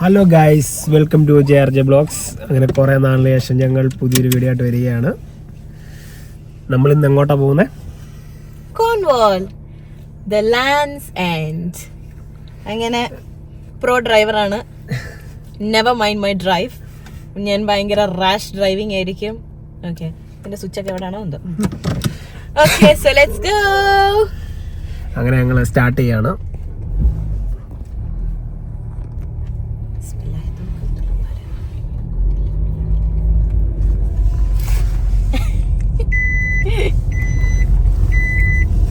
Hello guys, welcome to JRJ blogs. അങ്ങനെ കുറേ നാളിന് ശേഷം ഞങ്ങൾ പുതിയൊരു വീഡിയോ ആയിട്ട് വരികയാണ്. നമ്മൾ ഇന്ന് എങ്ങോട്ടാണ് പോകുന്നത്? Cornwall, the lands end. അങ്ങനെ പ്രോ ഡ്രൈവറാണ്. Never mind my drive. ഞാൻ ഭയങ്കര റാഷ് ഡ്രൈവിംഗ് ആയിരിക്കും. ഓക്കെ, എൻ്റെ സ്വിച്ച് ഒക്കെ എവിടെയാണോ എന്തോ. Okay, so let's go. അങ്ങനെ ഞങ്ങൾ സ്റ്റാർട്ട് ചെയ്യാണ്.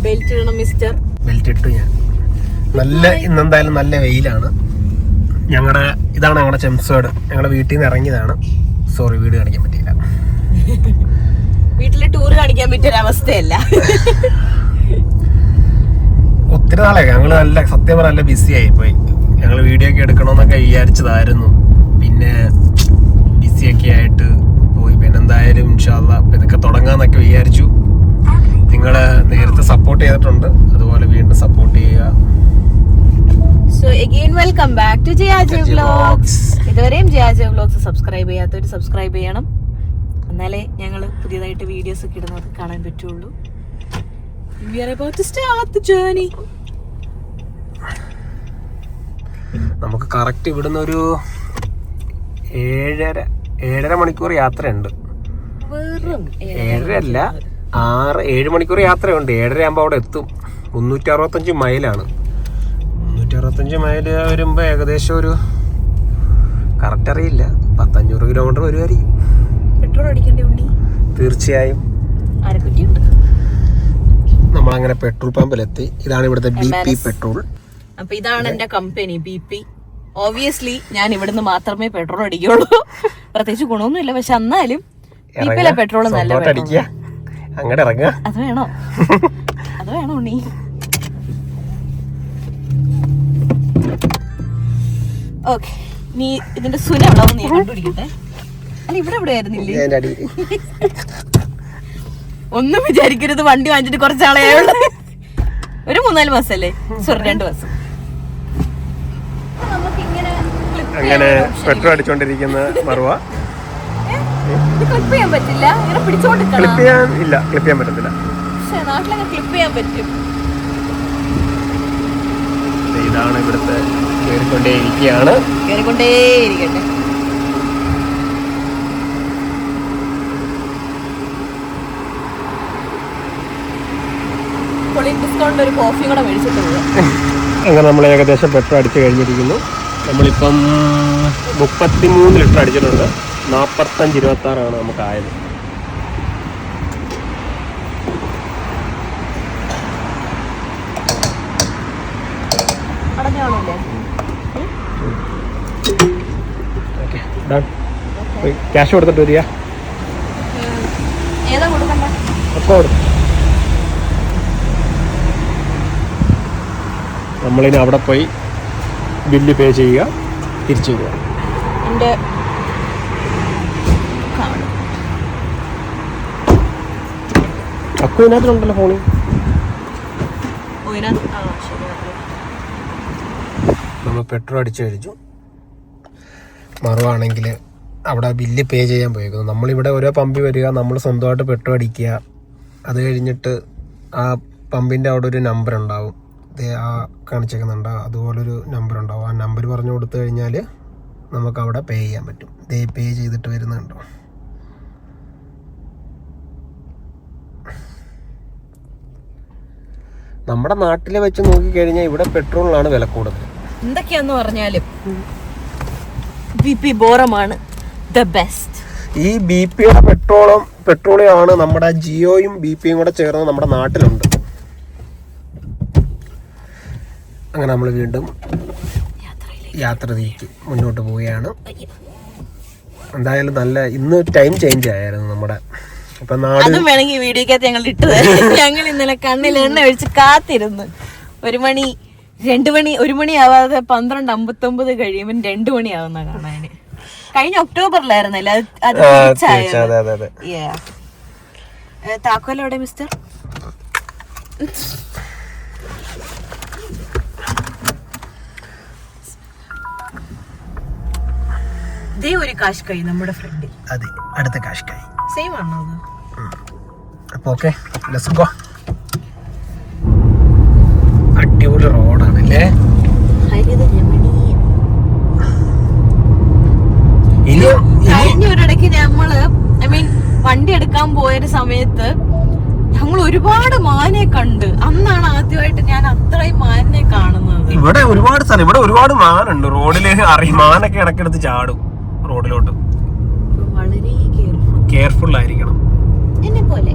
ബെൽറ്റ് ഇടണം മിസ്റ്റർ. ബെൽറ്റ് ഇട്ടു ഞാൻ. ഇന്നെന്തായാലും നല്ല വെയിലാണ്. ഇതാണ് ഞങ്ങളുടെ ചെംസോട്. ഞങ്ങളുടെ വീട്ടിൽ നിന്ന് ഇറങ്ങിയതാണ്. സോറി, വീട് കാണിക്കാൻ പറ്റിയില്ല. വീട്ടില് ടൂർ കാണിക്കാൻ പറ്റിയൊരവസ്ഥയല്ല. ഒത്തിരി നാളെ സത്യം പറഞ്ഞാൽ നല്ല ബിസി ആയിപ്പോയി. ഞങ്ങൾ വീഡിയോ ഒക്കെ എടുക്കണമെന്നൊക്കെ വിചാരിച്ചതായിരുന്നു. പിന്നെ ബിസിയൊക്കെ ആയിട്ട് പോയി. പിന്നെ എന്തായാലും ഇൻഷാ അല്ലാഹ് ഇതൊക്കെ തുടങ്ങാന്നൊക്കെ വിചാരിച്ചു. നിങ്ങൾ നേരത്തെ സപ്പോർട്ട് ചെയ്തിട്ടുണ്ട്, അതുപോലെ വീണ്ടും സപ്പോർട്ട് ചെയ്യുക. So again welcome back to JRJ Vlogs. ഇതുവരെയും JRJ Vlogs സബ്സ്ക്രൈബ് ചെയ്യാത്തവർ സബ്സ്ക്രൈബ് ചെയ്യണം. എന്നാലേ ഞങ്ങൾ പുതിയതായിട്ട് വീഡിയോസ് ഒക്കെ ഇടുന്നത് കാണാൻ പറ്റുള്ളൂ. We are about to start the journey. നമുക്ക് കറക്റ്റ് ഇവിടുന്ന് ഒരു 7.5 മണിക്കൂർ യാത്രയുണ്ട്. വെറും 7 മണിക്കൂർ യാത്രയുണ്ട്. 7:30 ആകുമ്പോൾ അവിടെ എത്തും. 365 മൈലാണ്. 365 മൈൽ വരുമ്പോൾ ഏകദേശം ഒരു കറക്റ്റ് അറിയില്ല, 500 കിലോമീറ്റർ വരുമായിരിക്കും. പെട്രോൾ അടിക്കേണ്ടി ഉണ്ടി തീർച്ചയായും. ആരെക്കുറ്റിയുണ്ട്. നമ്മളങ്ങനെ പെട്രോൾ പമ്പിലെത്തി. ഇതാണ് ഇവിടുത്തെ BP പെട്രോൾ. അപ്പൊ ഇതാണ് എന്റെ കമ്പനി BP. ഓബിയസ്ലി ഞാൻ ഇവിടുന്ന് മാത്രമേ പെട്രോൾ അടിക്കുള്ളൂ. പ്രത്യേകിച്ച് ഗുണമൊന്നുമില്ല, പക്ഷെ എന്നാലും BP പെട്രോൾ നല്ല അങ്ങോട്ട് ഇറങ്ങുക. അത് വേണോ ഉണ്ണി? ഓക്കെ, നീ ഇതിന്റെ സുന എവിടെ നീ കണ്ടുപിടിക്കട്ടെ. അല്ല, ഇവിടെ ആയിരുന്നില്ലേ? ഒന്നും വിചാരിക്കരുത്, വണ്ടി വാങ്ങിച്ചിട്ട് കുറച്ചാളേ ഒരു 3-4 മാസല്ലേ? സോറി, 2 മാസം. അങ്ങനെ പെട്രോൾ അടിച്ചോണ്ടിരിക്കുന്ന മറുവ. ക്ലിപ്പ് ചെയ്യാൻ പറ്റില്ല, ഇങ്ങനെ പിടിച്ചോണ്ട് ക്ലിപ്പ് ചെയ്യാൻ പറ്റത്തില്ല. പക്ഷെ നാട്ടിലൊക്കെ ക്ലിപ്പ് ചെയ്യാൻ പറ്റും. ഇതാണ് ഇവിടുത്തെ കേറിക്കൊണ്ടേയിരിക്കുകയാണ്. കേറിക്കൊണ്ടേയിരിക്കട്ടെ. ഡിസ്കൗണ്ട് ഒരു കോഫി കൂടെ മേടിച്ചിട്ട് പോവാം. അങ്ങനെ നമ്മൾ ഏകദേശം പെട്രോൾ അടിച്ചു കഴിഞ്ഞിരിക്കുന്നു. നമ്മളിപ്പം 33 ലിറ്റർ അടിച്ചിട്ടുണ്ട്. 45-26 നമുക്കായത്. ക്യാഷ് കൊടുത്തിട്ട് വരിക. നമ്മളിനി അവിടെ പോയി ബില്ല് പേ ചെയ്യുക, തിരിച്ചു വരിക. അക്കു ഇതിനകത്തുണ്ടല്ലോ ഫോണിൽ. നമ്മൾ പെട്രോൾ അടിച്ചു കഴിച്ചു. മറുവാണെങ്കിൽ അവിടെ ബില്ല് പേ ചെയ്യാൻ പോയേക്കുന്നു. നമ്മളിവിടെ ഓരോ പമ്പിൽ വരിക, നമ്മൾ സ്വന്തമായിട്ട് പെട്രോൾ അടിക്കുക. അത് കഴിഞ്ഞിട്ട് ആ പമ്പിൻ്റെ അവിടെ ഒരു നമ്പർ ഉണ്ടാവും, ആ കാണിച്ചേക്കുന്നുണ്ടോ, അതുപോലൊരു നമ്പർ ഉണ്ടാവും. ആ നമ്പർ പറഞ്ഞു കൊടുത്തു കഴിഞ്ഞാൽ നമുക്ക് അവിടെ പേ ചെയ്യാൻ പറ്റും. പേ ചെയ്തിട്ട് വരുന്നുണ്ടോ. നമ്മുടെ നാട്ടിലെ വെച്ച് നോക്കിക്കഴിഞ്ഞാൽ ഇവിടെ പെട്രോളിനാണ് വില കൂടുതൽ. എന്തൊക്കെയാന്ന് പറഞ്ഞാലും BP ബോറമാണ് ദ ബെസ്റ്റ്. ഈ BP-യുടെ പെട്രോളിയമാണ് നമ്മുടെ ജിയോയും BP-യും കൂടെ ചേർന്ന് നമ്മുടെ നാട്ടിലുണ്ട്. അങ്ങനെ നമ്മൾ വീണ്ടും യാത്ര തിരിച്ച് മുന്നോട്ട് പോവുകയാണ്. എന്തായാലും ഇന്ന് ടൈം ചേഞ്ച് ആയിരുന്നു നമ്മുടെ. അതും വേണമെങ്കിൽ വീഡിയോക്കകത്ത് ഞങ്ങൾ ഇട്ടത്. ഞങ്ങൾ ഇന്നലെ കണ്ണിൽ എണ്ണ ഒഴിച്ച് കാത്തിരുന്നു. 1 മണി 2 മണി 1 മണി ആവാതെ 12:59 കഴിയുമ്പോൾ 2 മണിയാവുന്ന കാണാന്. കഴിഞ്ഞ ഒക്ടോബറിലായിരുന്നല്ലേ അത്. താക്കോലോടെ മിസ്റ്റർ. ദേ ഒരു കാഷ്കായി നമ്മുടെ ഫ്രണ്ടിൽ. അതെ, അടുത്ത കാഷ്കായി. സെയിം ആണോ അത്? അപ്പൊ ഓക്കെ, ലെറ്റ്സ് ഗോ. അടിപൊളി റോഡാണല്ലേ. കഴിഞ്ഞ ഒരിടയ്ക്ക് നമ്മള് വണ്ടി എടുക്കാൻ പോയൊരു സമയത്ത് ഞങ്ങൾ ഒരുപാട് മാനെ കണ്ട്. അന്നാണ് ആദ്യമായിട്ട് ഞാൻ അത്രയും മാനിനെ കാണുന്നത്. ഇവിടെ ഒരുപാട് സ്ഥലം, ഇവിടെ ഒരുപാട് മാനുണ്ട് റോഡില്. മാനൊക്കെ ഇടയ്ക്കെടുത്ത് ചാടും റോഡിലോട്ട്. വളരെ കെയർഫുൾ ആയിരിക്കണം. എന്നെ പോലെ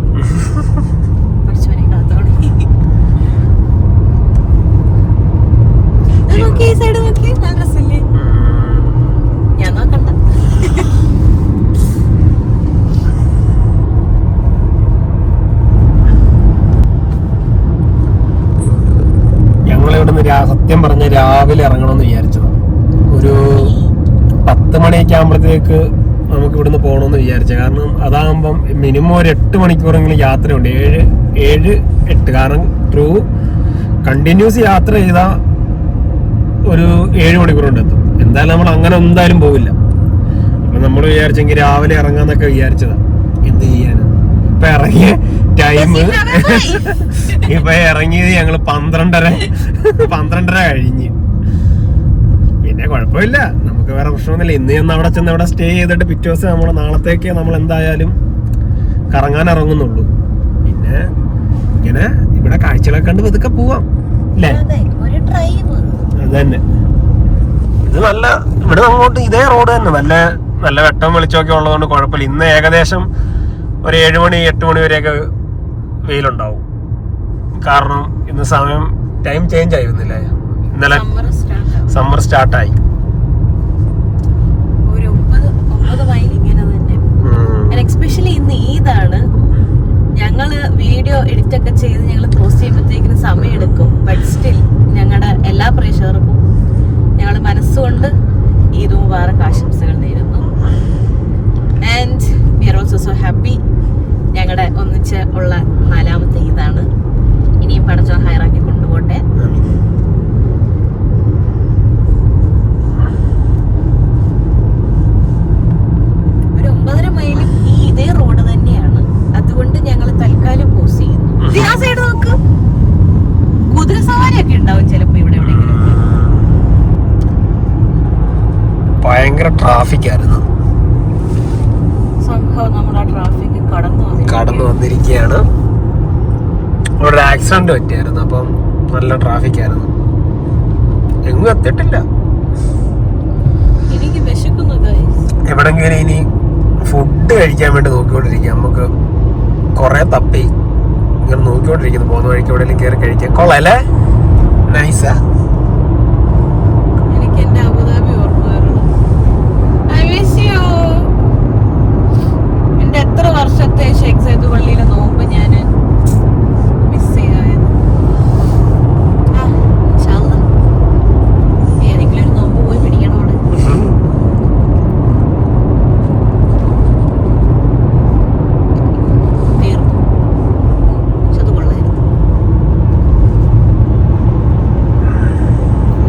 സൈഡ് നോക്കി രസമില്ലേ? ഞാൻ നോക്കണ്ട. ഞങ്ങളിവിടുന്ന് സത്യം പറഞ്ഞ രാവിലെ ഇറങ്ങണമെന്ന് വിചാരിച്ചത്. ഒരു 10 മണിയൊക്കെ ആകുമ്പോഴത്തേക്ക് നമുക്ക് ഇവിടുന്ന് പോകണമെന്ന് വിചാരിച്ച. കാരണം അതാകുമ്പം മിനിമം ഒരു 8 മണിക്കൂറെങ്കിലും യാത്രയുണ്ട്. 7-8. കാരണം ട്രൂ കണ്ടിന്യൂസ് യാത്ര ചെയ്താൽ ഒരു 7 മണിക്കൂർ കൊണ്ട് എത്തും. എന്തായാലും നമ്മൾ അങ്ങനെ എന്തായാലും പോവില്ല. അപ്പൊ നമ്മൾ വിചാരിച്ചെങ്കിൽ രാവിലെ ഇറങ്ങാന്നൊക്കെ വിചാരിച്ചതാ. എന്ത് ചെയ്യാന്, ഇപ്പൊ ഇറങ്ങിയ ടൈം ഇപ്പൊ ഇറങ്ങിയത് ഞങ്ങള് 12:30 കഴിഞ്ഞ്. പിന്നെ കുഴപ്പമില്ല, നമുക്ക് വേറെ പ്രശ്നമൊന്നുമില്ല. ഇന്ന് ചെന്ന് അവിടെ ചെന്ന് അവിടെ സ്റ്റേ ചെയ്തിട്ട് പിറ്റേ ദിവസം നമ്മൾ നാളത്തേക്ക് നമ്മൾ എന്തായാലും കറങ്ങാൻ ഇറങ്ങുന്നുള്ളൂ. പിന്നെ ഇങ്ങനെ ഇവിടെ കാഴ്ചകളൊക്കെ കണ്ട് പതുക്കെ പോവാം അല്ലേ? അത് തന്നെ. ഇത് നല്ല, ഇവിടെ അങ്ങോട്ട് ഇതേ റോഡ് തന്നെ. നല്ല നല്ല വെട്ടം വെളിച്ചമൊക്കെ ഉള്ളതുകൊണ്ട് കുഴപ്പമില്ല. ഇന്ന് ഏകദേശം ഒരു 7 മണി 8 മണി വരെയൊക്കെ വെയിലുണ്ടാവും. കാരണം ഇന്ന് സമയം ടൈം ചേഞ്ച് ആയിരുന്നില്ലേ? ഇന്നലെ സമ്മർ സ്റ്റാർട്ടായി. എസ്പെഷ്യലി ഇന്ന് ഈദാണ്. ഞങ്ങള് വീഡിയോ എഡിറ്റ് ഒക്കെ ചെയ്ത് ഞങ്ങൾ പോസ്റ്റ് ചെയ്യുമ്പോഴത്തേക്കിന് സമയം എടുക്കും. ബട്ട് സ്റ്റിൽ ഞങ്ങളുടെ എല്ലാ പ്രേക്ഷകർക്കും ഞങ്ങൾ മനസ്സുകൊണ്ട് ഈദ് മുബാറക് ആശംസകൾ നേരുന്നു. And we are also so happy. ഞങ്ങളുടെ ഒന്നിച്ച് ഉള്ള 4ാമത്തെ ഈദാണ്. ഇനിയും പടച്ചോൻ ഹൈറാക്കി കൊണ്ടുപോട്ടെ. ഒരു 9.5 മൈലും ഈ ഇതേ റോഡ് തന്നെയാണ്. അതുകൊണ്ട് ഞങ്ങൾ തൽക്കാലം പോസ്റ്റ് ചെയ്യുന്നു. ആ സൈഡ് നോക്ക്, കുതിര സവാരിയൊക്കെ ഉണ്ടാവും ചിലപ്പോ ഇവിടെ എവിടെയെങ്കിലും. ഭയങ്കര ട്രാഫിക് ആയിരുന്നു. സംഭവം നമ്മുടെ ട്രാഫിക് കടന്നു വന്നിരിക്കുകയാണ്. അവിടെ ഒരു ആക്സിഡന്റ് പറ്റിയായിരുന്നു. അപ്പം നല്ല ട്രാഫിക് ആയിരുന്നു. എങ്ങും എത്തിയിട്ടില്ല. എനിക്ക് വിശക്കുന്നു ഗൈസ്. എവിടെങ്കിലും ഇനി ഫുഡ് കഴിക്കാൻ വേണ്ടി നോക്കിക്കൊണ്ടിരിക്കുക. നമുക്ക് കുറെ തപ്പി ഇങ്ങനെ നോക്കിക്കൊണ്ടിരിക്കുന്നു. പോകുന്ന വഴിക്ക് എവിടെയെങ്കിലും കയറി കഴിക്കാൻ. കൊള്ളാല്ലേ? നൈസാ. എനിക്ക് എന്റെ അബുദാബി ഓർമ്മ വരണം. I miss you. എന്റെ എത്ര വർഷത്തെ ഷേഖ് സൈദ് പള്ളിയിലെ നോമ്പ് ഞാൻ മിസ് ചെയ്യായിരുന്നു. ഏതെങ്കിലും ഒരു നോമ്പ് പോയി പിടിക്കണം അവിടെ. തീർന്നു. പക്ഷെ അത് കൊള്ളായിരുന്നു.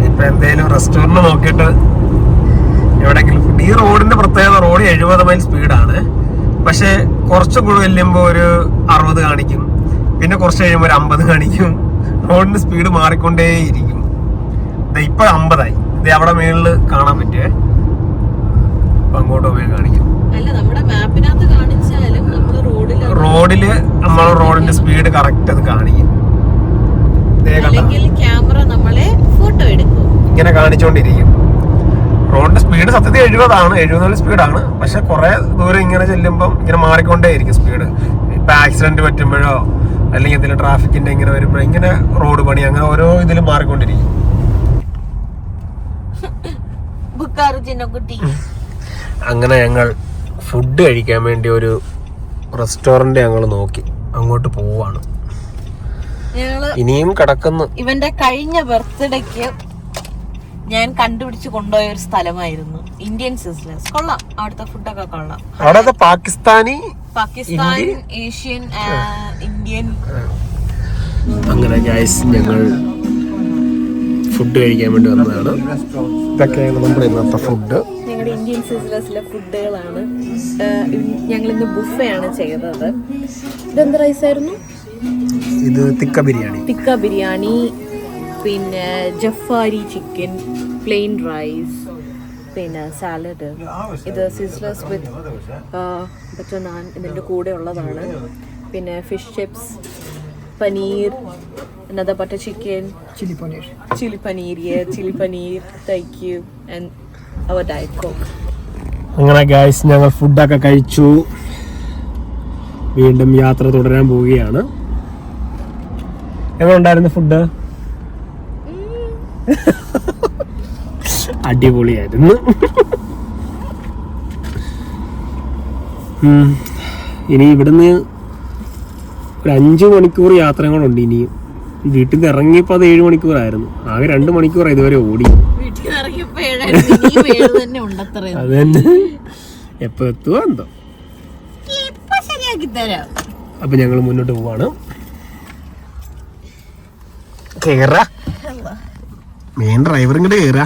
ഇപ്പൊ എന്തേലും റെസ്റ്റോറന്റ് നോക്കിയിട്ട് എവിടെങ്കിലും ഫുഡ്. ഈ റോഡിന്റെ പ്രത്യേകത, റോഡ് 70 മൈൽ സ്പീഡാണ്. പക്ഷെ കുറച്ചും കൂടി ചെല്ലുമ്പോൾ ഒരു 60 കാണിക്കും. പിന്നെ കുറച്ച് കഴിയുമ്പോൾ ഒരു 50 കാണിക്കും. റോഡിന്റെ സ്പീഡ് മാറിക്കൊണ്ടേയിരിക്കും. ഇപ്പൊ 50 ഇത് അവിടെ മേളിൽ കാണാൻ പറ്റുമേ. അങ്ങോട്ട് പോയി കാണിക്കും. റോഡില് നമ്മൾ റോഡിന്റെ സ്പീഡ് കറക്റ്റ് അത് കാണിക്കും. ഇങ്ങനെ കാണിച്ചോണ്ടിരിക്കും. റോഡിന്റെ സ്പീഡ് സത്യത്തിൽ 70 സ്പീഡാണ്. പക്ഷെ കുറെ ദൂരം ഇങ്ങനെ ചെല്ലുമ്പോൾ ഇങ്ങനെ മാറിക്കൊണ്ടേയിരിക്കും സ്പീഡ്. ഇപ്പൊ ആക്സിഡന്റ് പറ്റുമ്പോഴോ അല്ലെങ്കിൽ എന്തെങ്കിലും ട്രാഫിക്കിന്റെ ഇങ്ങനെ വരുമ്പോഴോ ഇങ്ങനെ റോഡ് പണി അങ്ങനെ ഓരോ ഇതിലും മാറിക്കൊണ്ടിരിക്കും. അങ്ങനെ ഞങ്ങൾ ഫുഡ് കഴിക്കാൻ വേണ്ടി ഒരു റെസ്റ്റോറന്റ് ഞങ്ങൾ നോക്കി അങ്ങോട്ട് പോവാണ്. ഇനിയും കിടക്കുന്നു. ഇവന്റെ കഴിഞ്ഞ ബർത്ത്ഡേക്ക് ഞാൻ കണ്ടുപിടിച്ച് കൊണ്ടുപോയ ഒരു സ്ഥലമായിരുന്നു ഇന്ത്യൻ സിസ്ലേഴ്സ്. കൊള്ളാം, അവിടുത്തെ ഫുഡൊക്കെ കൊള്ളാം. അവിടെ പാകിസ്ഥാൻ, ഏഷ്യൻ, ഇന്ത്യൻ. അങ്ങനെ ഗൈസ് ഞങ്ങൾ ഫുഡ് കഴിക്കാൻ വേണ്ടി വന്നതാണ്. ഇതൊക്കെയാണ് നമ്മുടെ ഇന്നത്തെ ഫുഡ്. ഞങ്ങളുടെ ഇന്ത്യൻ സിസിലേഴ്സിലെ ഫുഡുകളാണ്. ഞങ്ങളിന്ന് ബുഫയാണ് ചെയ്തത്. ഇതെന്ത് റൈസായിരുന്നു? ഇത് തിക്ക ബിരിയാണി, പിന്നെ ജഫാരി ചിക്കൻ, പ്ലെയിൻ റൈസ്, പിന്നെ സാലഡ്. ഇത് സിസിലേഴ്സ് വിത്ത് ബട്ടർ നാൻ ഇതിൻ്റെ കൂടെ ഉള്ളതാണ്. പിന്നെ fish chips, paneer, another butter chicken, chili paneer, thank you, and our diet coke. അങ്ങനെ ഗൈസ് ഞങ്ങൾ ഫുഡൊക്കെ കഴിച്ചു. വീണ്ടും യാത്ര തുടരാൻ പോവുകയാണ്. എങ്ങനെ ഉണ്ടായിരുന്നു ഫുഡ്? അടിപൊളിയായിരുന്നു. ഇനി ഇവിടുന്ന് ഒരു 5 മണിക്കൂർ യാത്രകളുണ്ട്. ഇനിയും വീട്ടിൽ നിന്ന് ഇറങ്ങിയപ്പോൾ അത് 7 മണിക്കൂറായിരുന്നു. ആകെ 2 മണിക്കൂർ ഇതുവരെ ഓടി. അത് തന്നെ എപ്പോ എത്തുവോ എന്തോ. അപ്പൊ ഞങ്ങൾ മുന്നോട്ട് പോവാണ്. കേറാ മെയിൻ ഡ്രൈവർ ഇങ്ങോട്ട് കേറാ.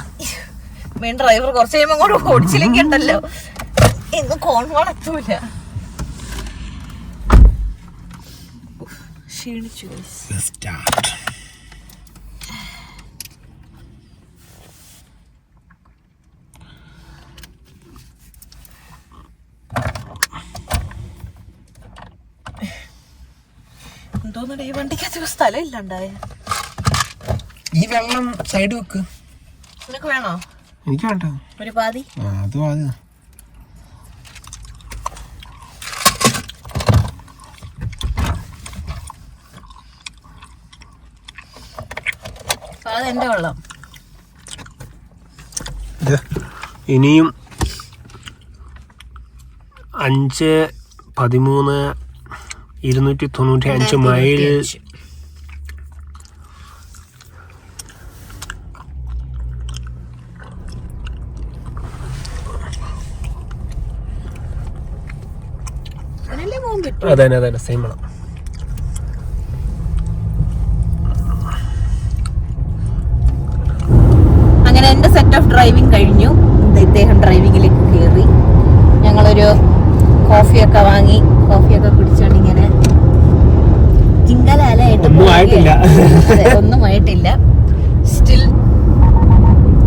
മെയിൻ ഡ്രൈവർ കുറച്ച് കഴിയുമ്പോൾ അങ്ങോട്ട് ഓടിച്ചില്ലെങ്കിൽ ഉണ്ടല്ലോ ഇന്ന് കോൺവാൾ എത്തൂല. ക്ഷീണിച്ചു. എന്തോന്നിട്ട് ഈ വണ്ടിക്കകത്ത് സ്ഥലം ഇല്ലാണ്ടായ. ഈ വെള്ളം സൈഡ് വെക്ക്. നിനക്ക് വേണോ? എനിക്ക് വേണ്ട. ഒരു പാതി. അത് പാതി. എന്റെ വെള്ളം. ഇനിയും 5, 13, 295 മൈൽ അതെ സെയിം വേണം. അങ്ങനെ എന്റെ സെറ്റ് ഓഫ് ഡ്രൈവിംഗ് കഴിഞ്ഞു. ഇദ്ദേഹം ഡ്രൈവിംഗിലേക്ക് കയറി. ഞങ്ങളൊരു കോഫിയൊക്കെ വാങ്ങി, കോഫിയൊക്കെ കുടിച്ചോണ്ട് ഇങ്ങനെ ജിങ്കലാലായിട്ട് ഒന്നും ആയിട്ടില്ല. Still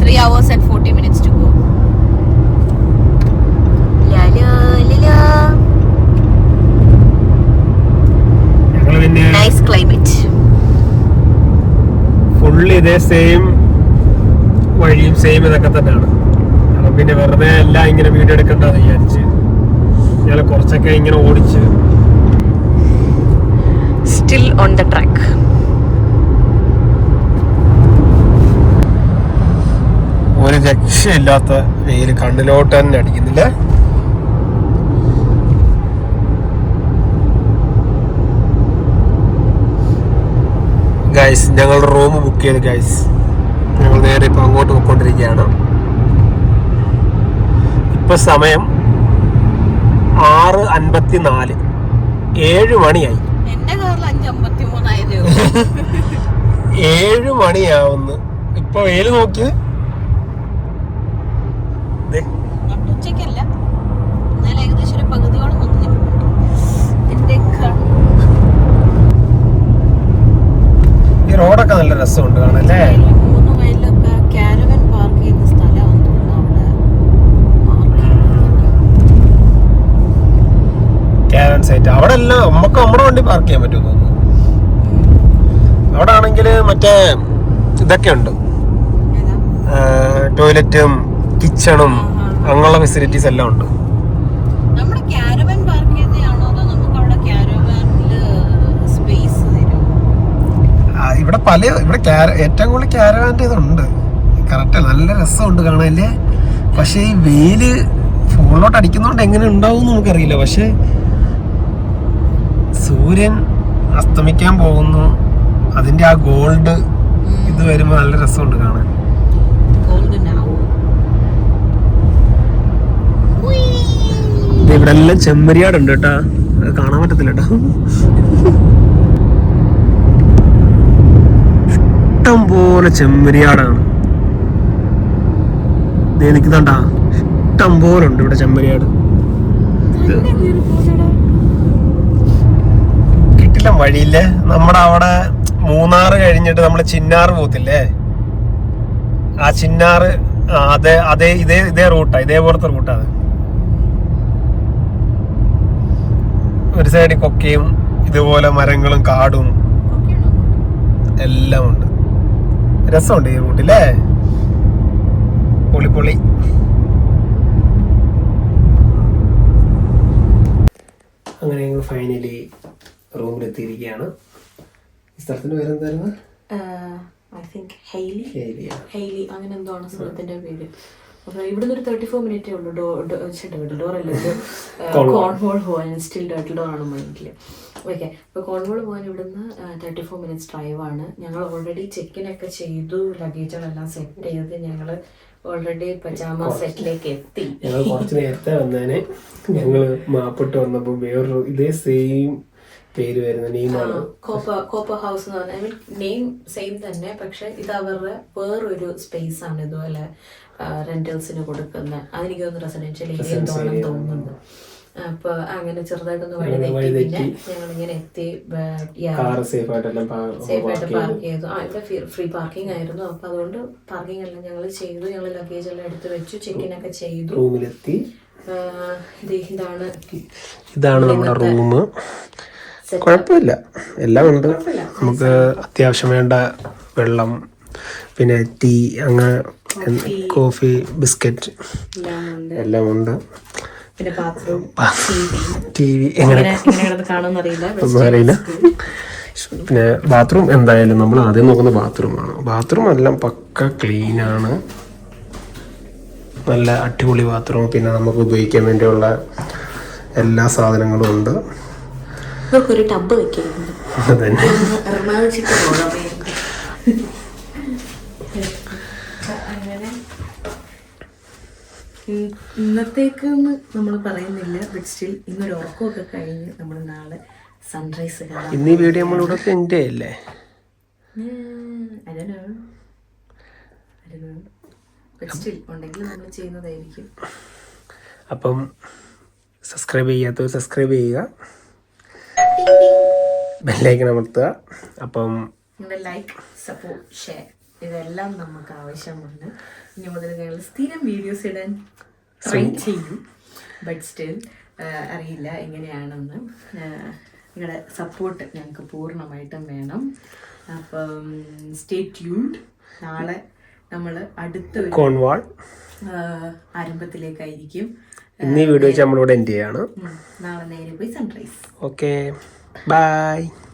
3 hours and 40 minutes to go. Nice climate. Full ഇതേ സെയിം വഴിയും സെയിം ഇതൊക്കെ തന്നെയാണ്. അപ്പൊ പിന്നെ വെറുതെ എല്ലാം ഇങ്ങനെ വീഡിയോ എടുക്കണ്ടെന്ന് വിചാരിച്ച് ഞങ്ങൾ കുറച്ചൊക്കെ ഇങ്ങനെ ഓടിച്ച്. Still on the track. ഒരു രക്ഷയില്ലാത്ത വെയിൽ കണ്ണിലോട്ട് തന്നെ അടിക്കുന്നില്ല. ഗൈസ് ഞങ്ങൾ റൂം ബുക്ക് ചെയ്ത് ഗൈസ് ഞങ്ങൾ നേരെ ഇപ്പൊ അങ്ങോട്ട് പോയിക്കൊണ്ടിരിക്കുകയാണ്. ഇപ്പൊ സമയം 6:54, 7 മണിയായി. 7 മണിയാവുന്നു. ഇപ്പൊ വെയില് നോക്കി. ഈ റോഡൊക്കെ നല്ല രസമുണ്ട് കാണല്ലേ. കാരവൻ സൈറ്റ് അവിടെ എല്ലാം നമുക്ക് നമ്മുടെ വണ്ടി പാർക്ക് ചെയ്യാൻ പറ്റുമെന്ന് തോന്നുന്നു. അവിടെ ആണെങ്കിൽ മറ്റേ ഇതൊക്കെ ഉണ്ട്, ടോയ്ലറ്റും കിച്ചണും അങ്ങനെയുള്ള ഫെസിലിറ്റീസ് എല്ലാം ഉണ്ട്. ഇവിടെ ഏറ്റവും കൂടുതൽ ക്യാരവാൻ്റെ ഇതുണ്ട്. കറക്റ്റ് നല്ല രസമുണ്ട് കാണാനല്ലേ. പക്ഷെ ഈ വെയില് ഫോണിലോട്ട് അടിക്കുന്നോണ്ട് എങ്ങനെ ഉണ്ടാവും നമുക്കറിയില്ല. പക്ഷെ സൂര്യൻ അസ്തമിക്കാൻ പോകുന്നു, അതിന്റെ ആ ഗോൾഡ് ഇത് വരുമ്പോ നല്ല രസമുണ്ട് കാണാൻ. ഇവിടെ എല്ലാം ചെമ്മരിയാടുണ്ട് കേട്ടാ, അത് കാണാൻ പറ്റത്തില്ല കേട്ടോ. ഇഷ്ടം ഇഷ്ടം പോലെ ചെമ്മരിയാടാണ്. നിൽക്കുന്നുണ്ടാ, ഇഷ്ടം പോലെ ഉണ്ട് ഇവിടെ ചെമ്മരിയാട്. കിട്ടില്ല വഴിയില്ലേ. നമ്മുടെ അവിടെ മൂന്നാറ് കഴിഞ്ഞിട്ട് നമ്മള് ചിന്നാറ് പോത്തില്ലേ, ആ ചിന്നാറ് അതേ ഇതേ റൂട്ടാ, ഇതേപോലത്തെ റൂട്ടാ അത്. ഒരു സൈഡിൽ കൊക്കയും ഇതുപോലെ മരങ്ങളും കാടും എല്ലാം ഉണ്ട്. രസമുണ്ട് ഈ റൂട്ടില്ലേ, പൊളി. അങ്ങനെ ഞങ്ങൾ ഫൈനലി റൂമിലെത്തിയിരിക്കുകയാണ്. ഈ സ്ഥലത്തിന്റെ പേരെന്തായിരുന്നു? ഹെയ്ലി അങ്ങനെ എന്തോ ആണ് സ്ഥലത്തിന്റെ പേര്. അപ്പൊ ഇവിടുന്ന് ഒരു 34 മിനിറ്റേ ഉള്ളൂ ഡോറല്ലേ കോൺവോൾ പോകാൻ. സ്റ്റിൽ ടർട്ടിൽ ഡോർ ആണ് മൈൻഡില്. ഓക്കെ, അപ്പോൾ കോൺവോൾ പോകാൻ ഇവിടുന്ന് 34 മിനിറ്റ്സ് ഡ്രൈവാണ്. ഞങ്ങൾ ഓൾറെഡി ചെക്കിനൊക്കെ ചെയ്തു, ലഗേജുകളെല്ലാം സെറ്റ് ചെയ്ത് ഞങ്ങൾ ഓൾറെഡി പജാമ സെറ്റിലേക്ക് എത്തി. ഞങ്ങൾ കുറച്ച് നേരത്തെ വന്നേനെ. ഞങ്ങള് മാപ്പിട്ട് വന്നപ്പോ വേറൊരു ഇതേ സെയിം പേര് വരുന്ന നെയിമാണ്, കോപ്പർ ഹൗസ് എന്ന് പറഞ്ഞാൽ. ഐ മീൻ നെയിം സെയിം തന്നെ, പക്ഷെ ഇത് അവരുടെ വേറൊരു സ്പേസ് ആണ് ഇതുപോലെ റെന്റൽസിന് കൊടുക്കുന്ന. അതെനിക്ക് തോന്നുന്നു റെസിഡൻഷ്യൽ ഏരിയ എന്താണെന്ന് തോന്നുന്നുണ്ട്. അപ്പൊ അങ്ങനെ ചെറുതായിട്ടൊന്ന് വഴി തെറ്റി. പിന്നെ ഞങ്ങൾ ഇങ്ങനെ എത്തി, സേഫ് ആയിട്ട് പാർക്ക് ചെയ്തു. ഇവിടെ ഫ്രീ പാർക്കിംഗ് ആയിരുന്നു. അപ്പൊ അതുകൊണ്ട് പാർക്കിംഗ് എല്ലാം ഞങ്ങൾ ചെയ്തു. ഞങ്ങൾ ലഗേജ് എല്ലാം എടുത്ത് വെച്ചു, ചെക്കിനൊക്കെ ചെയ്തു, റൂമിലെത്തി. ഇതാണ് നമ്മുടെ റൂം. കുഴപ്പമില്ല, എല്ലാം ഉണ്ട്. നമുക്ക് അത്യാവശ്യം വേണ്ട വെള്ളം, പിന്നെ ടീ, അങ്ങനെ കോഫി, ബിസ്ക്കറ്റ് എല്ലാം ഉണ്ട്. പിന്നെ ബാത്റൂം, TV എങ്ങനെ ഒന്നും അറിയില്ല. പിന്നെ ബാത്റൂം എന്തായാലും നമ്മൾ ആദ്യം നോക്കുന്ന ബാത്റൂമാണ്. ബാത്റൂം എല്ലാം പക്ക ക്ലീനാണ്, നല്ല അടിപൊളി ബാത്റൂം. പിന്നെ നമുക്ക് ഉപയോഗിക്കാൻ വേണ്ടിയുള്ള എല്ലാ സാധനങ്ങളും ഉണ്ട്. ഒരു ടബ് വെക്കാറുണ്ട്. അങ്ങനെ ഇന്നത്തേക്കൊന്നും നമ്മൾ പറയുന്നില്ല, ബട്ട് സ്റ്റിൽ ഇന്നൊരു ഉറക്കമൊക്കെ കഴിഞ്ഞ് നമ്മൾ നാളെ സൺറൈസ് കാണാം. ഇന്ന് ഈ വീഡിയോ നമ്മളിവിടെ എൻ്റെ അല്ലേ, ബട്ട് സ്റ്റിൽ ഉണ്ടെങ്കിൽ നമ്മൾ ചെയ്യുന്നതായിരിക്കും. അപ്പം സബ്സ്ക്രൈബ് ചെയ്യാത്തവർ സബ്സ്ക്രൈബ് ചെയ്യുക, ബെല്ലൈക്കൺ അമർത്തുക. അപ്പം നിങ്ങളുടെ ലൈക്ക്, സപ്പോർട്ട്, ഷെയർ ഇതെല്ലാം നമുക്ക് ആവശ്യമാണ്. ഇനി മുതൽ ഞങ്ങൾ സ്ഥിരം വീഡിയോസ് ഇടാൻ ട്രൈ ചെയ്യും, ബട്ട് സ്റ്റിൽ അറിയില്ല എങ്ങനെയാണെന്ന്. നിങ്ങളുടെ സപ്പോർട്ട് ഞങ്ങൾക്ക് പൂർണ്ണമായിട്ടും വേണം. അപ്പം സ്റ്റേ ട്യൂൺഡ്. നാളെ നമ്മൾ അടുത്ത കോൺവാൾ ആരംഭത്തിലേക്കായിരിക്കും. ഇന്ന് ഈ വീഡിയോ നമ്മളിവിടെ എൻഡ് ചെയ്യാണ്. നാളെ നേരെ പോയി സൺറൈസ്. Okay, by.